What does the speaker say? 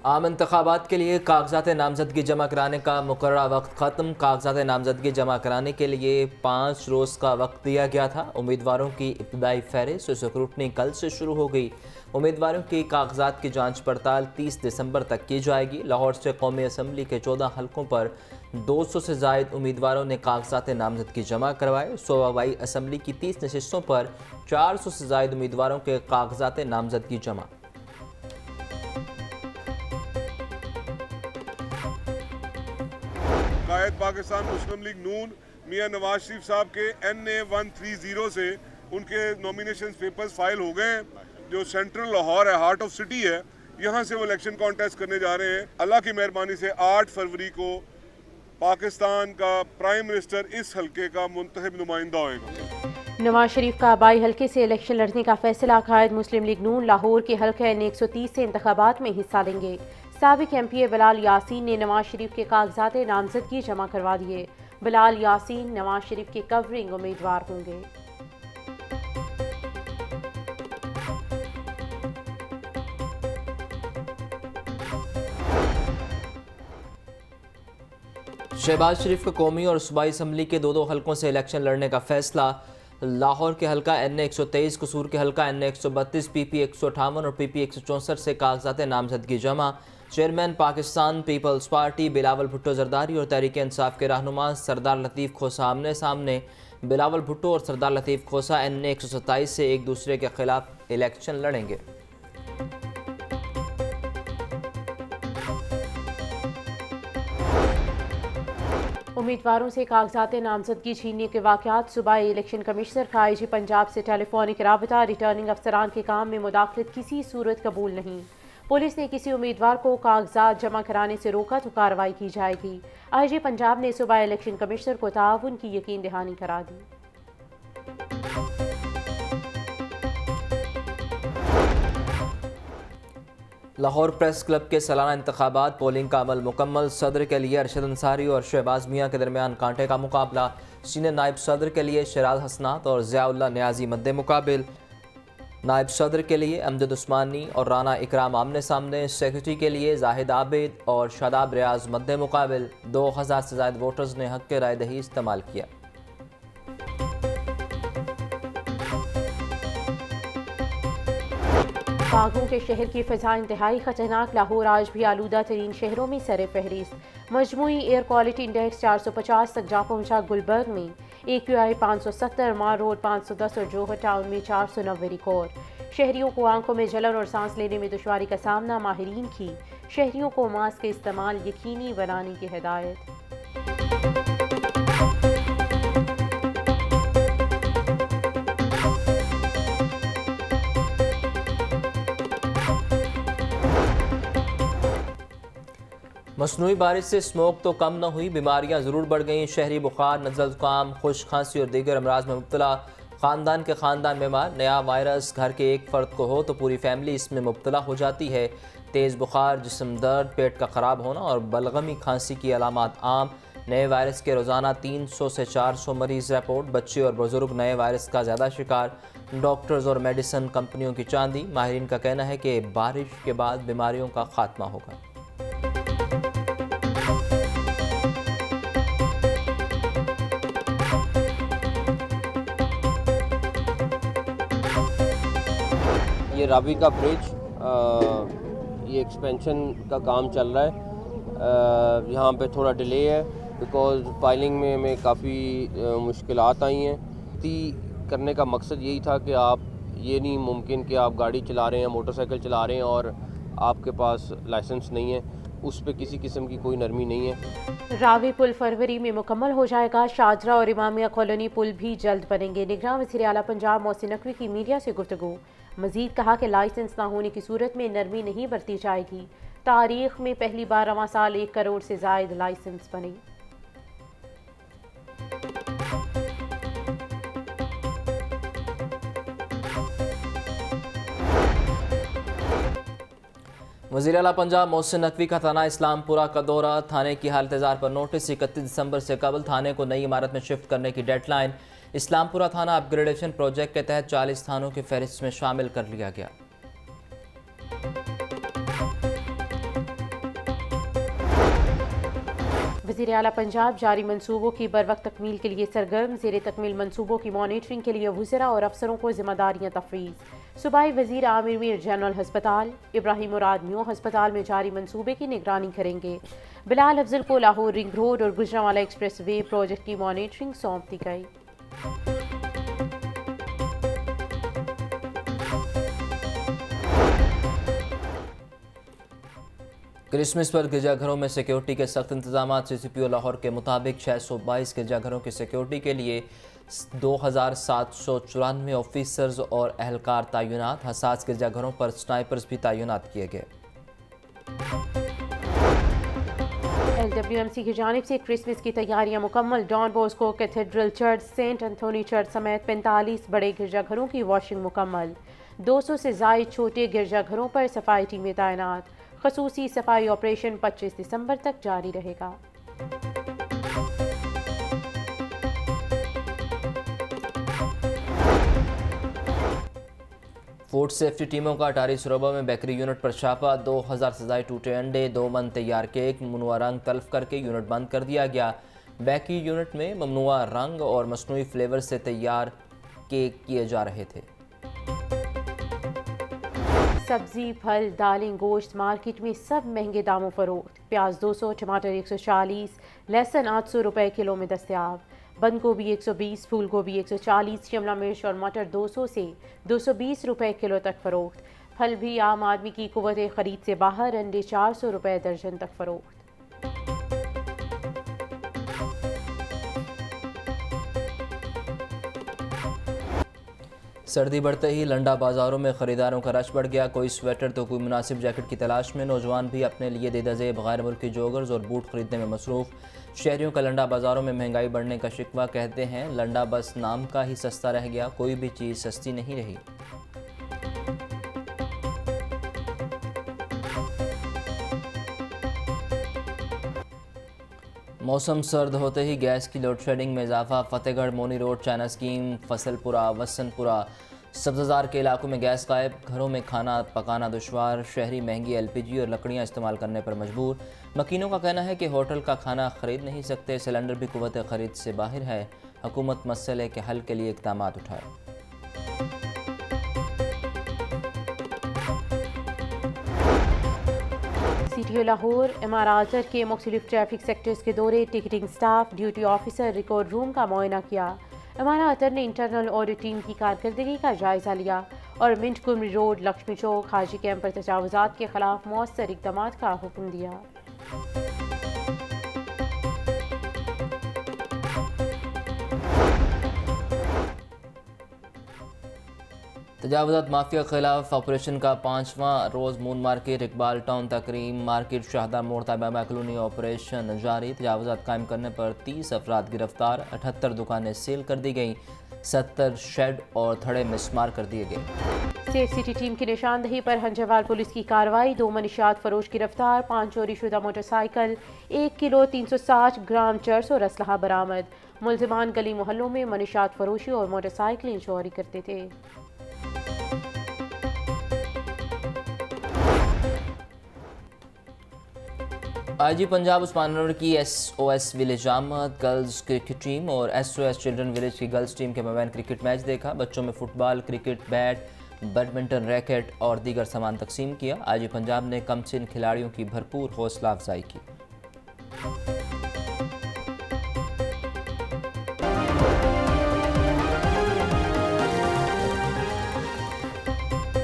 आम इंतखाबात के लिए कागजात नामजदगी जमा कराने का मुकर्ररा वक्त ख़त्म। कागजात नामजदगी जमा कराने के लिए 5 रोज़ का वक्त दिया गया था। उम्मीदवारों की इब्तदाई फहरिस्त स्क्रूटनी कल से शुरू हो गई। उम्मीदवारों की कागजात की जांच पड़ताल 30 दिसंबर तक की जाएगी। लाहौर से कौमी असम्बली के 14 हलकों पर 200 से ज़ायद उम्मीदवारों ने कागजात नामजदगी जमा करवाए। सूबाई असम्बली की 30 नशिस्तों पर 400 से ज़ायद उम्मीदवारों के कागजात नामजदगी जमा। कायद पाकिस्तान मुस्लिम लीग नून मियां नवाज शरीफ साहब के NA 130 से उनके नॉमिनेशन पेपर्स फाइल हो गए हैं। जो सेंट्रल लाहौर है, हार्ट ऑफ सिटी है, यहाँ से वो इलेक्शन कॉन्टेस्ट करने जा रहे हैं। अल्लाह की मेहरबानी से 8 फरवरी को पाकिस्तान का प्राइम मिनिस्टर इस हल्के का मुंतखब नुमाइंदा होगा। नवाज शरीफ का आबाई हल्के से इलेक्शन लड़ने का फैसला। कायद मुस्लिम लीग नून लाहौर के हल्के NA 130 से इंतखाबात में हिस्सा लेंगे। साबिक MP बिलाल यासीन ने नवाज शरीफ के कागजात नामजदगी जमा करवा दिए। बिलाल यासीन नवाज शरीफ के कवरिंग उम्मीदवार होंगे। शहबाज शरीफ को कौमी और सूबाई असम्बली के 2 हलकों से इलेक्शन लड़ने का फैसला। लाहौर के हलका NA 123, कसूर के हलका NA 132, PP 158 और PP 164 से कागजात नामजदगी जमा। चेयरमैन पाकिस्तान पीपल्स पार्टी बिलावल भुट्टो जरदारी और तहरीक इंसाफ के रहनुमा सरदार लतीफ़ खोसा आमने सामने। बिलावल भुट्टो और सरदार लतीफ़ खोसा NA 127 से एक दूसरे के खिलाफ इलेक्शन लड़ेंगे। उम्मीदवारों से कागजात नामजदगी छीनने के वाक़यात। सूबाई इलेक्शन कमिश्नर का IG पंजाब से टेलीफोनिक राबता। रिटर्निंग अफसरान के काम में मुदाखलत किसी सूरत कबूल नहीं। पुलिस ने किसी उम्मीदवार को कागजात जमा कराने से रोका तो कार्रवाई की जाएगी। IG पंजाब ने सूबाई इलेक्शन कमिश्नर को ताउन की यकीन दहानी करा दी। लाहौर प्रेस क्लब के सालाना इंतखाबात पोलिंग का अमल मुकम्मल। सदर के लिए अरशद अंसारी और शहबाज मियाँ के दरमियान कांटे का मुकाबला। सीनियर नायब सदर के लिए शराज हसनात और ज़ियाउल्लाह न्याजी मद्दे मुकाबिल। नायब सदर के लिए अमजद उस्मानी और राना इकराम आमने सामने। सेक्रेटरी के लिए जाहिद आबिद और शादाब रियाज मद्दे मुकाबिल। 2000 से ज़ायद वोटर्स ने हक़ के राय दही इस्तेमाल किया। बागों के शहर की फ़िज़ा इंतहाई ख़तरनाक। लाहौर आज भी आलूदा तरीन शहरों में सर फहरिस्त। मजमूई एयर क्वालिटी इंडेक्स 450 तक जा पहुंचा। गुलबर्ग में AQI 570, मार रोड 510 और जोहर टाउन में 490 रिकॉर्ड। शहरियों को आंखों में जलन और सांस लेने में दुश्वारी का सामना। माहिरीन की शहरियों को मास्क का इस्तेमाल यकीनी बनाने की हिदायत। मसनूई बारिश से स्मोक तो कम न हुई, बीमारियां ज़रूर बढ़ गईं। शहरी बुखार, नज़ला ज़ुकाम, खुश खांसी और दीगर अमराज में मुब्तला। ख़ानदान के ख़ानदान बीमार। नया वायरस घर के एक फ़र्द को हो तो पूरी फैमिली इसमें मुब्तला हो जाती है। तेज़ बुखार, जिस्म दर्द, पेट का ख़राब होना और बलगमी खांसी की अलामात आम। नए वायरस के रोज़ाना 300 से 400 मरीज़ रिपोर्ट। बच्चे और बुज़ुर्ग नए वायरस का ज़्यादा शिकार। डॉक्टर्स और मेडिसन कंपनियों की चांदी। माहिरीन का कहना है कि बारिश के बाद बीमारियों का खात्मा होगा। ये रावी का ब्रिज, ये एक्सपेंशन का काम चल रहा है। यहाँ पे थोड़ा डिले है बिकॉज़ फाइलिंग में हमें काफ़ी मुश्किलात आई हैं। करने का मकसद यही था कि आप ये नहीं मुमकिन कि आप गाड़ी चला रहे हैं, मोटरसाइकिल चला रहे हैं और आपके पास लाइसेंस नहीं है। उस पर किसी किस्म की कोई नरमी नहीं है। रावी पुल फरवरी में मुकम्मल हो जाएगा। शाहजरा और इमामिया कॉलोनी पुल भी जल्द बनेंगे। निगरान वज़ीर आला पंजाब मोहसिन नकवी की मीडिया से गुफ्तगू। मजीद कहा कि लाइसेंस ना होने की सूरत में नरमी नहीं बरती जाएगी। तारीख में पहली बार रवां साल 1 करोड़ से ज़ायद लाइसेंस बने। वज़ीर आला पंजाब मोहसिन नकवी का थाना इस्लामपुरा का दौरा। थाने की हालत जार पर नोटिस। 31 दिसंबर से कबल थाने को नई इमारत में शिफ्ट करने की डेडलाइन। इस्लामपुरा थाना अपग्रेडेशन प्रोजेक्ट के तहत 40 थानों की फहरिस्त में शामिल कर लिया गया। वज़ीर आला पंजाब जारी मनसूबों की बरवक्त तकमील के लिए सरगर्म। ज़ेर तकमील मनसूबों की मॉनिटरिंग के लिए वज़रा और अफसरों को जिम्मेदारियाँ तफवीज़। सूबाई वज़ीर आमिर मीर जनरल हस्पताल, इब्राहिम मुराद म्यू हस्पताल में जारी मनसूबे की निगरानी करेंगे। बिलाल अफजल को लाहौर रिंग रोड और गुजरांवाला एक्सप्रेस वे प्रोजेक्ट की मॉनिटरिंग सौंप दी गई। क्रिसमस पर गिरजाघरों में सिक्योरिटी के सख्त इंतजाम। CCPO लाहौर के मुताबिक 622 गिरजाघरों की सिक्योरिटी के लिए 2794 ऑफिसर्स और अहलकार तैनात। हसास गिरजाघरों पर स्नाइपर्स भी तैनात किए गए। LWMC की जानिब से क्रिसमस की तैयारियां मुकम्मल। Don Bosco Cathedral church, Saint Anthony church समेत 45 बड़े गिरजाघरों की वॉशिंग मुकम्मल। 200 से ज़ायद छोटे गिरजाघरों पर सफाई टीमें तैनात। खसूसी सफाई ऑपरेशन 25 दिसंबर तक जारी रहेगा। फूड सेफ्टी टीमों का अटारी सरोबा में बेकरी यूनिट पर छापा। 2000 से ज़ायद टूटे अंडे, 2 मन तैयार केक ममनुआ रंग तल्फ करके यूनिट बंद कर दिया गया। बेकरी यूनिट में ममनुआ रंग और मसनूई फ्लेवर से तैयार केक किए जा रहे थे। सब्जी, फल, दालें, गोश्त मार्केट में सब महंगे दामों फरोख्त। प्याज 200, टमाटर 140, लहसुन 800 रुपए किलो में दस्तयाब। बंद गोभी 120, फूल गोभी 140, शिमला मिर्च और मटर 200 से 220 रुपए किलो तक फरोख्त। फल भी आम आदमी की कुव्वत खरीद से बाहर। अंडे 400 रुपए दर्जन तक फरोख्त। सर्दी बढ़ते ही लंडा बाज़ारों में ख़रीदारों का रश बढ़ गया। कोई स्वेटर तो कोई मुनासिब जैकेट की तलाश में। नौजवान भी अपने लिए देदाज़ेब गैर मुल्की जोगर्स और बूट ख़रीदने में मसरूफ़। शहरियों का लंडा बाज़ारों में महंगाई बढ़ने का शिकवा। कहते हैं लंडा बस नाम का ही सस्ता रह गया, कोई भी चीज़ सस्ती नहीं रही। मौसम सर्द होते ही गैस की लोड शेडिंग में इजाफा। Fatehgarh, Moni road, China scheme, Fasalpura, Wasanpura, Sabzazar के इलाकों में गैस गायब। घरों में खाना पकाना दुश्वार। शहरी महंगी LPG और लकड़ियां इस्तेमाल करने पर मजबूर। मकीनों का कहना है कि होटल का खाना ख़रीद नहीं सकते। सिलेंडर भी कुव्वत ख़रीद से बाहर है। हुकूमत मसले के हल के लिए इक़दाम उठाए। CTO लाहौर इमारात के मुख्तलिफ ट्रैफिक सेक्टर्स के दौरे। Ticketing staff, duty officer, record room का मुआयना किया। इमारात ने इंटरनल ऑडिट टीम की कारकर्दगी का जायजा लिया और मिंट कुमरी रोड, लक्ष्मी चौक, हाजी कैंप पर तजावुजात के खिलाफ मौसर इक़दामात का हुक्म दिया। तजावुजात माफिया के खिलाफ ऑपरेशन का 5वां रोज़ moon market, Iqbal town, Takreem market, Shahdara मोड़, ताबिया कॉलोनी ऑपरेशन जारी। तजावुजात कायम करने पर 30 अफराद गिरफ्तार। 78 दुकानें सील कर दी गईं। 70 शेड और थड़े मिसमार कर दिए गए। सेफ सिटी टीम की निशानदही पर हंजरवाल पुलिस की कार्रवाई। 2 मनशियात फरोश गिरफ्तार। 5 चोरी शुदा मोटरसाइकिल, 1 किलो 360 ग्राम चर्स और असलहा बरामद। मुलजिमान गली मोहल्लों में मनशियात फरोशी और मोटरसाइकिलें चोरी करते थे। IG पंजाब उस्मान अनवर की SOS विलेज आमद। गर्ल्स क्रिकेट टीम और SOS चिल्ड्रन विलेज की गर्ल्स टीम के मबैन क्रिकेट मैच देखा। बच्चों में football, cricket, bat, badminton, racket और दीगर सामान तकसीम किया। IG पंजाब ने कमसिन खिलाड़ियों की भरपूर हौसला अफजाई की।